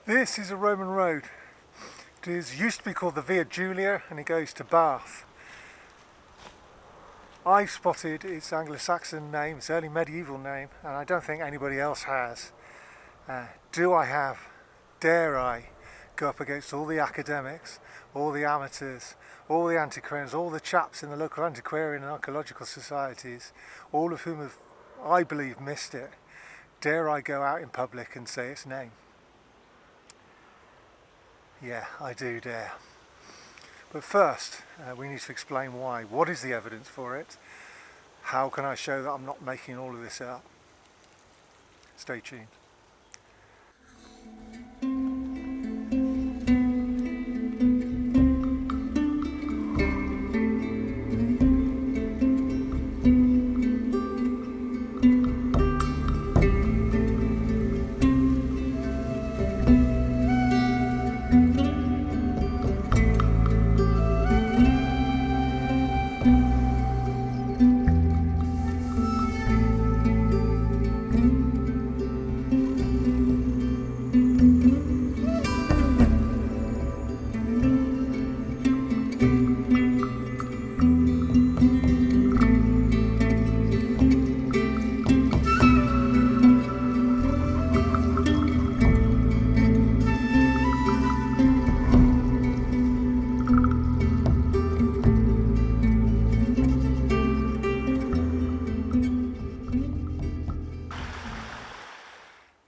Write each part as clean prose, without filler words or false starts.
This is a Roman road. Used to be called the Via Julia and it goes to Bath. I've spotted its anglo-saxon name, its early medieval name, and I don't think anybody else has. Dare I go up against all the academics, all the amateurs, all the antiquarians, all the chaps in the local antiquarian and archaeological societies, all of whom have, I believe, missed it? Dare I go out in public and say its name? Yeah, I do dare. But first, we need to explain why. What is the evidence for it? How can I show that I'm not making all of this up? Stay tuned.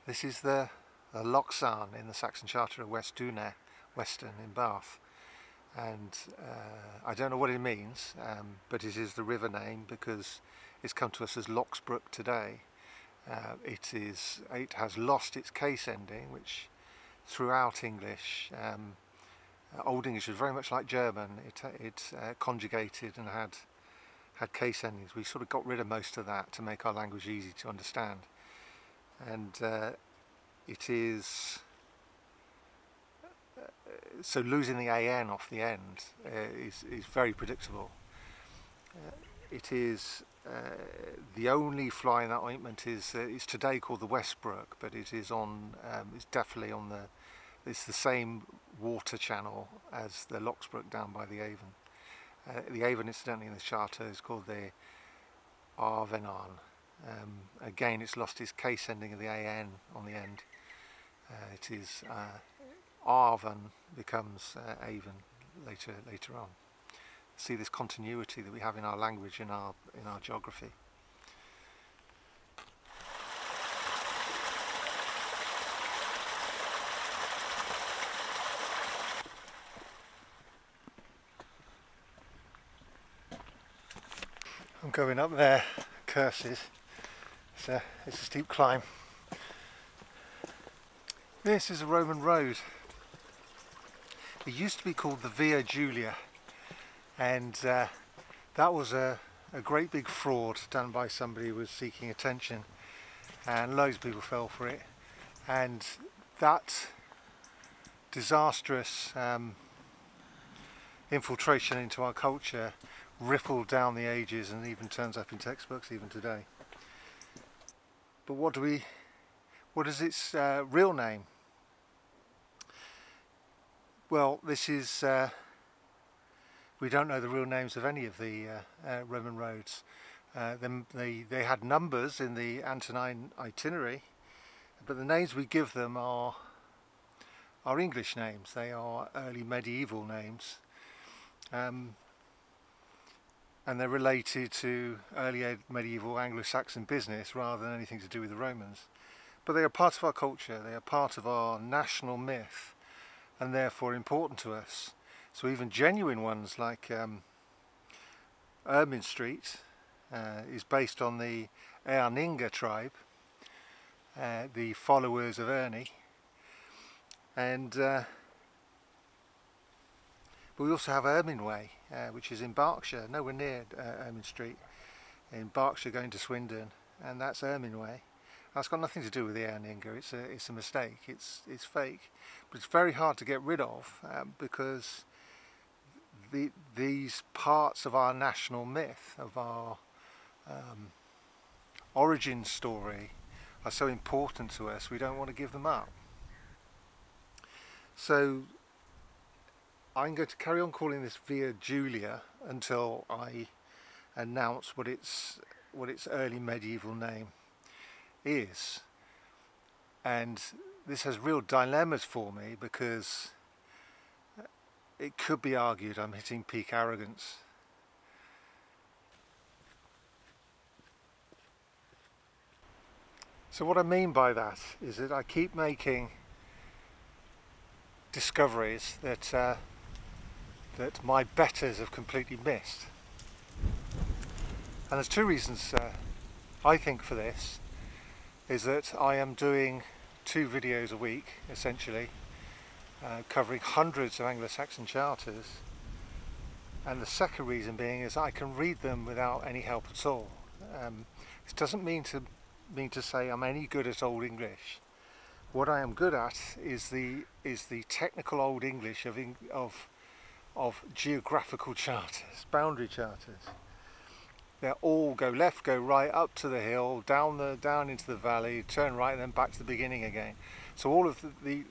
This is the Lochsarn in the Saxon Charter of Westtune, Weston in Bath, and I don't know what it means, but it is the river name because it's come to us as Loxbrook today. It has lost its case ending, which throughout English, Old English was very much like German. It conjugated and had case endings. We sort of got rid of most of that to make our language easy to understand. And it is so losing the an off the end is very predictable. It is the only fly in that ointment is it's today called the Westbrook, but it is on it's definitely on it's the same water channel as the Loxbrook down by the Avon. The Avon, incidentally, in the charter is called the Arvenan. Again, it's lost its case ending of the an on the end. It is Arven becomes Avon later on. See this continuity that we have in our language, in our geography. I'm going up there, curses. It's a steep climb. This is a Roman road. It used to be called the Via Julia, and that was a great big fraud done by somebody who was seeking attention, and loads of people fell for it. And that disastrous infiltration into our culture rippled down the ages and even turns up in textbooks even today. But what is its real name? Well, this is we don't know the real names of any of the Roman roads. They had numbers in the Antonine itinerary, but the names we give them are English names. They are early medieval names, and they're related to early medieval Anglo-Saxon business rather than anything to do with the Romans. But they are part of our culture, they are part of our national myth, and therefore important to us. So even genuine ones like Ermine Street is based on the Earninga tribe, the followers of Ernie, and but we also have Ermine Way, which is in Berkshire, nowhere near Ermine Street, in Berkshire going to Swindon, and that's Ermine Way. That's got nothing to do with the Erninga. It's a mistake. It's fake, but it's very hard to get rid of because these parts of our national myth, of our origin story, are so important to us. We don't want to give them up. So I'm going to carry on calling this Via Julia until I announce what its early medieval name is. And this has real dilemmas for me because it could be argued I'm hitting peak arrogance. So what I mean by that is that I keep making discoveries that my betters have completely missed. And there's two reasons I think for this, is that I am doing 2 videos a week essentially, covering hundreds of Anglo-Saxon charters, and the second reason being is I can read them without any help at all. This doesn't mean to say I'm any good at Old English. What I am good at is the technical Old English of geographical charters, boundary charters. They all go left, go right, up to the hill, down into the valley, turn right, and then back to the beginning again. So all of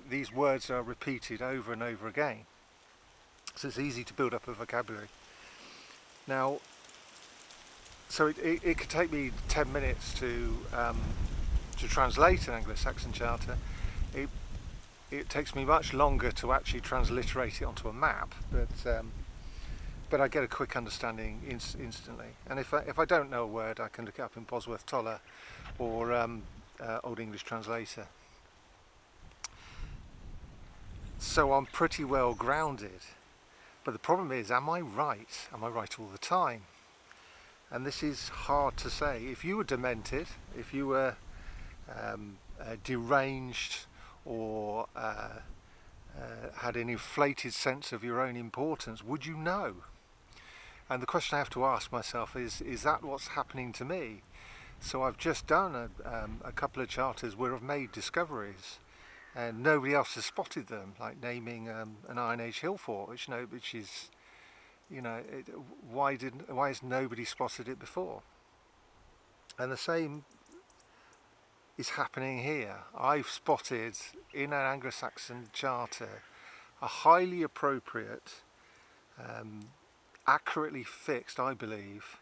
these words are repeated over and over again. So it's easy to build up a vocabulary. Now, so it could take me 10 minutes to translate an Anglo-Saxon charter. It takes me much longer to actually transliterate it onto a map, but I get a quick understanding instantly. And if I don't know a word, I can look it up in Bosworth Toller or Old English Translator. So I'm pretty well grounded. But the problem is, am I right? Am I right all the time? And this is hard to say. If you were demented, if you were deranged, or had an inflated sense of your own importance, would you know? And the question I have to ask myself is that what's happening to me? So I've just done a couple of charters where I've made discoveries and nobody else has spotted them, like naming an Iron Age hill fort, which is, why has nobody spotted it before? And the same is happening here. I've spotted in an Anglo-Saxon charter a highly appropriate, accurately fixed, I believe,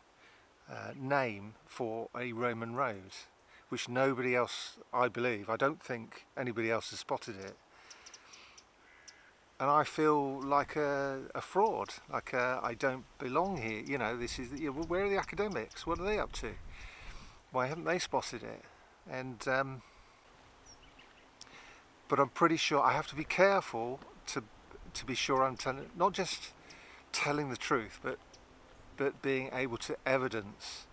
name for a Roman road, which nobody else, I don't think anybody else has spotted it. And I feel like a fraud, like I don't belong here. Where are the academics? What are they up to? Why haven't they spotted it? And but I'm pretty sure I have to be careful to be sure I'm not just telling the truth, but being able to evidence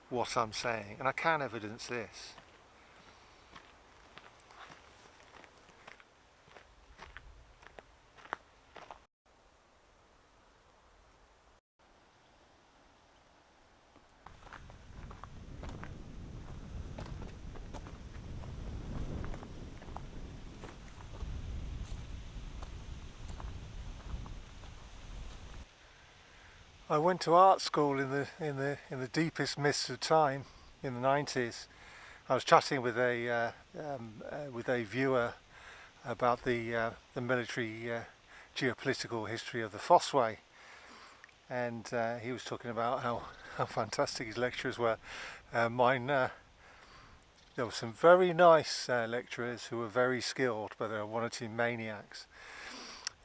what I'm saying, and I can evidence this. I went to art school in the deepest mists of time in the 90s. I was chatting with a viewer about the military geopolitical history of the foray, and he was talking about how fantastic his lecturers were. Mine, there were some very nice lecturers who were very skilled, but there were one or two maniacs.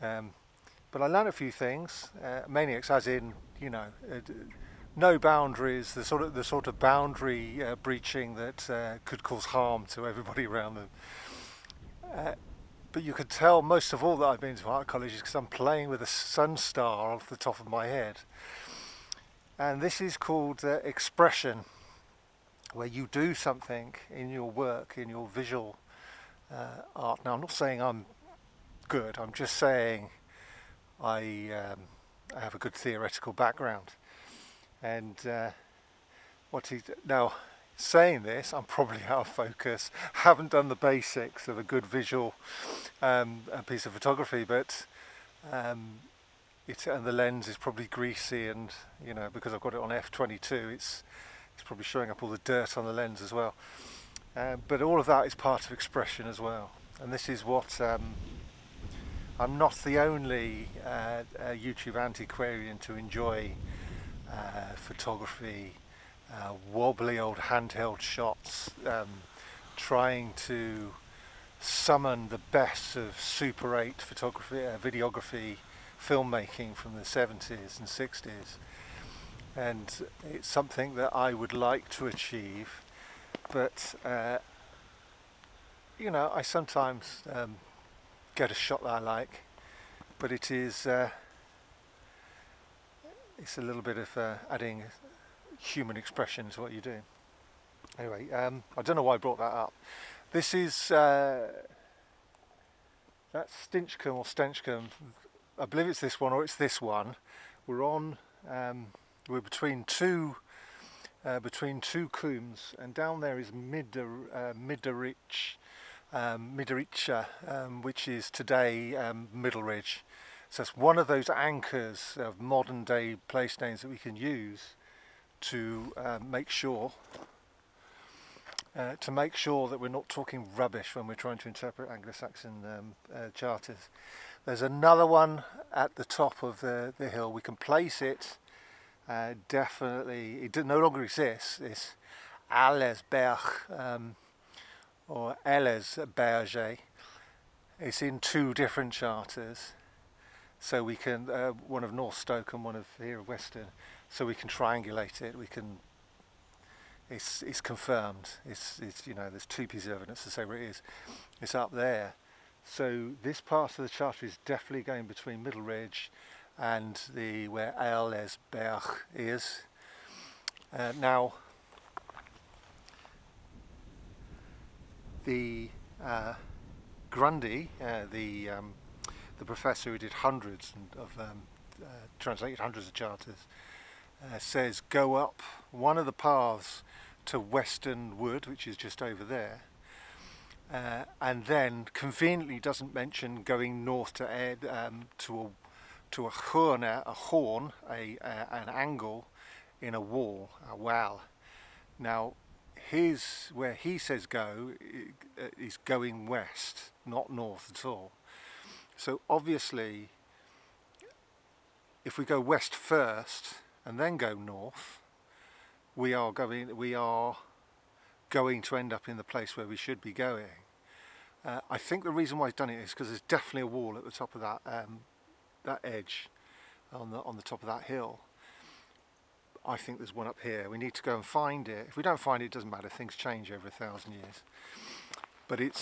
But I learned a few things. Maniacs, as in, no boundaries, the sort of boundary breaching that could cause harm to everybody around them. But you could tell most of all that I've been to art colleges because I'm playing with a sun star off the top of my head. And this is called expression, where you do something in your work, in your visual art. Now, I'm not saying I'm good, I'm just saying I have a good theoretical background. And now, saying this, I'm probably out of focus, haven't done the basics of a good visual a piece of photography, but and the lens is probably greasy, and because I've got it on f/22, it's probably showing up all the dirt on the lens as well. But all of that is part of expression as well, and this is what I'm not the only YouTube antiquarian to enjoy photography, wobbly old handheld shots, trying to summon the best of Super 8 photography, videography, filmmaking from the 70s and 60s. And it's something that I would like to achieve, but you know, I sometimes get a shot that I like, but it's a little bit of adding human expression to what you do. Anyway, I don't know why I brought that up. This is that's Stinchcombe or Stenchcombe. I believe it's this one or it's this one. We're on. We're between two combes, and down there is Midericha, which is today Middle Ridge. So it's one of those anchors of modern day place names that we can use to make sure that we're not talking rubbish when we're trying to interpret Anglo-Saxon charters. There's another one at the top of the hill. We can place it. Definitely, it no longer exists. It's Allesberg or Ellesberge. It's in two different charters, so we can one of North Stoke and one of here of Weston. So we can triangulate it. We can. It's confirmed. It's you know, there's two pieces of evidence to say where it is. It's up there. So this part of the charter is definitely going between Middle Ridge and where Ailesberg is. Now, the Grundy, the professor who did hundreds of translated hundreds of charters, says go up one of the paths to Weston Wood, which is just over there, and then conveniently doesn't mention going north to a horn, an angle in a wall, a wall. Now, where he says go is going west, not north at all. So obviously, if we go west first and then go north, we are going to end up in the place where we should be going. I think the reason why he's done it is because there's definitely a wall at the top of that edge on the top of that hill. I think there's one up here. We need to go and find it. If we don't find it, it doesn't matter. Things change over 1,000 years. But it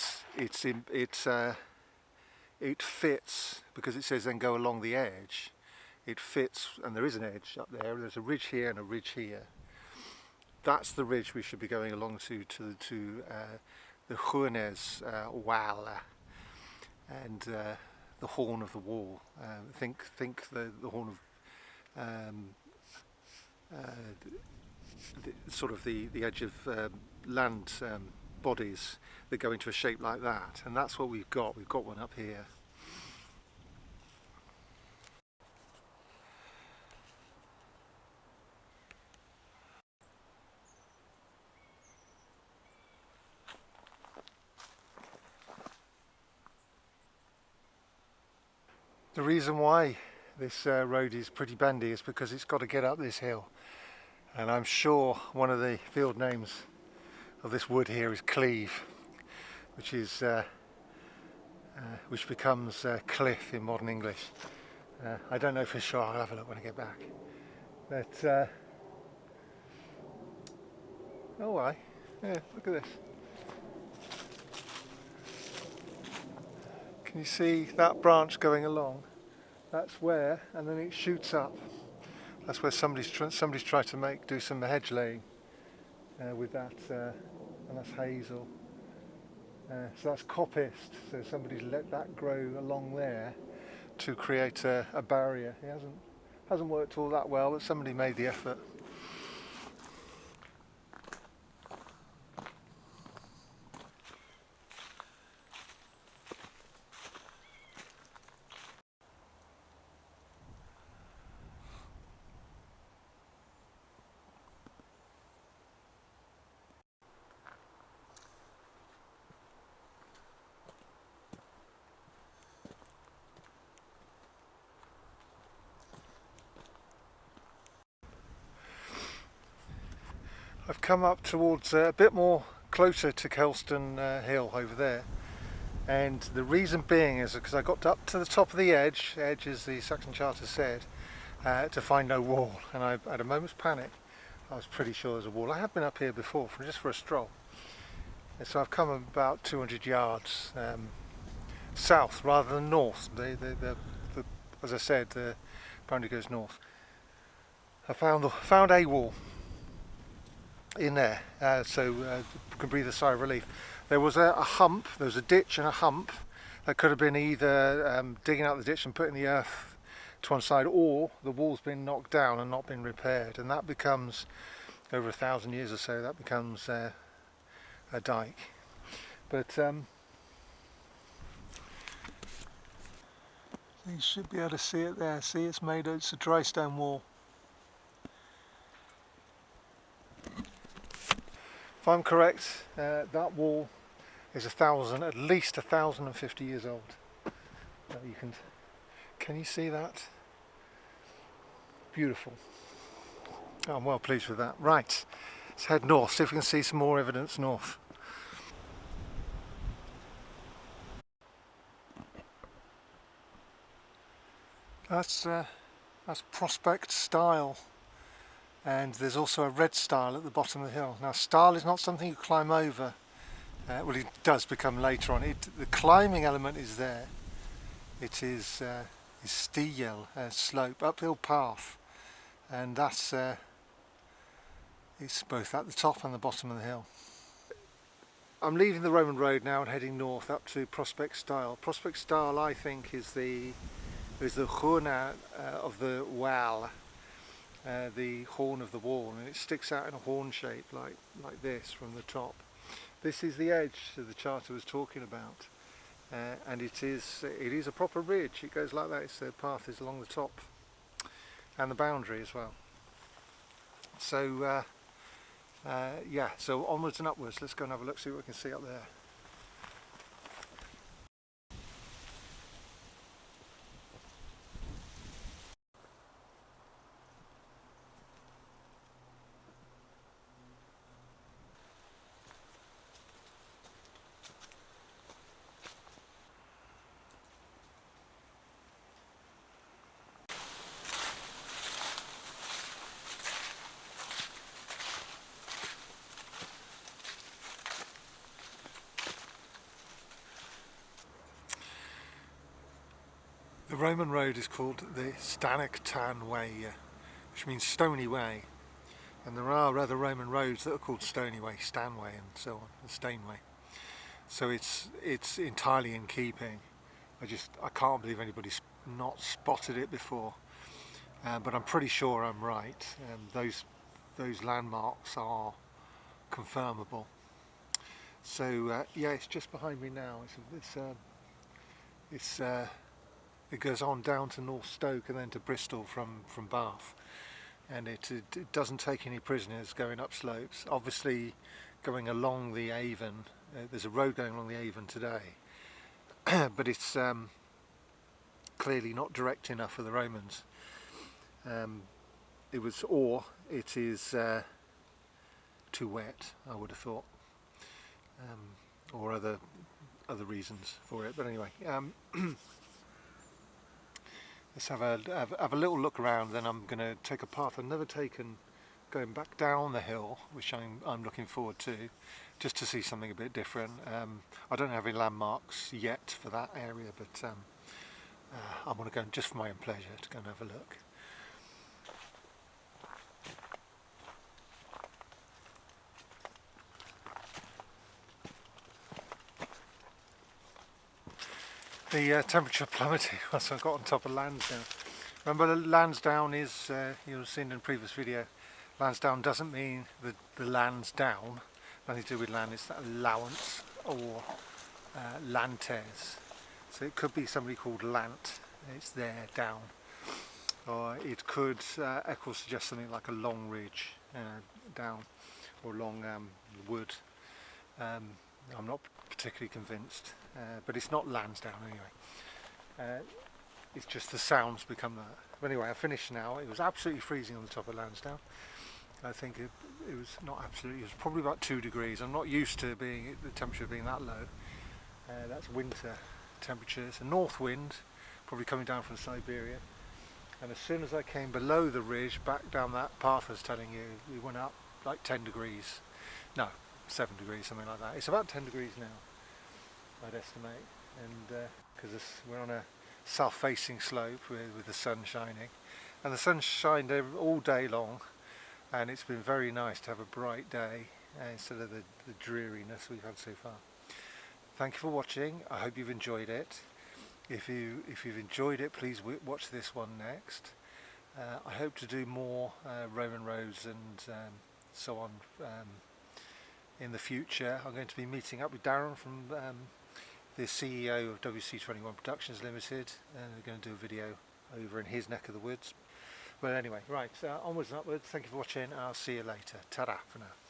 fits because it says then go along the edge. It fits, and there is an edge up there. There's a ridge here and a ridge here. That's the ridge we should be going along to the Hunes Wall and the horn of the wall. Think the horn of sort of the edge of land bodies that go into a shape like that, and that's what we've got. We've got one up here. The reason why this road is pretty bendy is because it's got to get up this hill, and I'm sure one of the field names of this wood here is cleave, which becomes cliff in modern English. I don't know for sure. I'll have a look when I get back. But oh, why? Yeah, look at this. Can you see that branch going along? That's where, and then it shoots up. That's where somebody's tried to do some hedge laying with that, and that's hazel. So that's coppiced. So somebody's let that grow along there to create a barrier. It hasn't worked all that well, but somebody made the effort. I've come up towards a bit more closer to Kelston Hill over there, and the reason being is because I got up to the top of the edge as the Saxon Charter said, to find no wall, and I had a moment's panic. I was pretty sure there's a wall. I have been up here before, just for a stroll. And so I've come about 200 yards south rather than north. As I said, the boundary goes north. I found a wall in there, so you can breathe a sigh of relief. There was a hump, there was a ditch and a hump that could have been either digging out the ditch and putting the earth to one side, or the wall's been knocked down and not been repaired, and that becomes, over 1,000 years or so, that becomes a dike. But you should be able to see it there. See, it's a dry stone wall. If I'm correct, that wall is at least 1,050 years old. Can you see that? Beautiful. Oh, I'm well pleased with that. Right, let's head north, see if we can see some more evidence north. That's Prospect Stile, and there's also a red stile at the bottom of the hill. Now, stile is not something you climb over. Well, it does become later on. The climbing element is there. It is stiel, slope, uphill path, and that's it's both at the top and the bottom of the hill. I'm leaving the Roman road now and heading north up to Prospect Stile. Prospect Stile, I think, is the horn of the wall, the horn of the wall, and it sticks out in a horn shape like this from the top. This is the edge that the charter was talking about, and it is a proper ridge. It goes like that. The path is along the top and the boundary as well. So yeah, so onwards and upwards. Let's go and have a look, see what we can see up there. The Roman road is called the Stanactan Way, which means stony way, and there are other Roman roads that are called Stony Way, Stanway, and so on, the Staneway. So it's entirely in keeping. I can't believe anybody's not spotted it before, but I'm pretty sure I'm right. Those landmarks are confirmable. So yeah, it's just behind me now. It goes on down to North Stoke and then to Bristol from Bath, and it doesn't take any prisoners going up slopes. Obviously, going along the Avon, there's a road going along the Avon today, but it's clearly not direct enough for the Romans. It is too wet, I would have thought, or other reasons for it. But anyway. Let's have a little look around, then I'm going to take a path I've never taken going back down the hill, which I'm looking forward to, just to see something a bit different. I don't have any landmarks yet for that area, but I want to go just for my own pleasure to go and have a look. The temperature plummeted once I got on top of Lansdowne. Remember, Lansdowne is, you've seen in a previous video, Lansdowne doesn't mean the land's down, nothing to do with land, it's allowance or lantes. So it could be somebody called Lant, it's there, down. Or it could equal suggest something like a long ridge down, or long wood. I'm not particularly convinced, but it's not Lansdowne anyway. It's just the sounds become that. But anyway, I finished now. It was absolutely freezing on the top of Lansdowne, I think it was not absolutely, it was probably about 2 degrees. I'm not used to being the temperature being that low. That's winter temperatures. A north wind, probably coming down from Siberia. And as soon as I came below the ridge, back down that path I was telling you, we went up like 10 degrees. No, 7 degrees, something like that. It's about 10 degrees now, I'd estimate. And because we're on a south-facing slope with the sun shining. And the sun shined all day long, and it's been very nice to have a bright day instead of the dreariness we've had so far. Thank you for watching. I hope you've enjoyed it. If you've enjoyed it, please watch this one next. I hope to do more Roman roads and so on in the future. I'm going to be meeting up with Darren from the CEO of WC21 Productions Limited, and we're going to do a video over in his neck of the woods. But anyway, right, onwards and upwards. Thank you for watching. I'll see you later. Ta-da for now.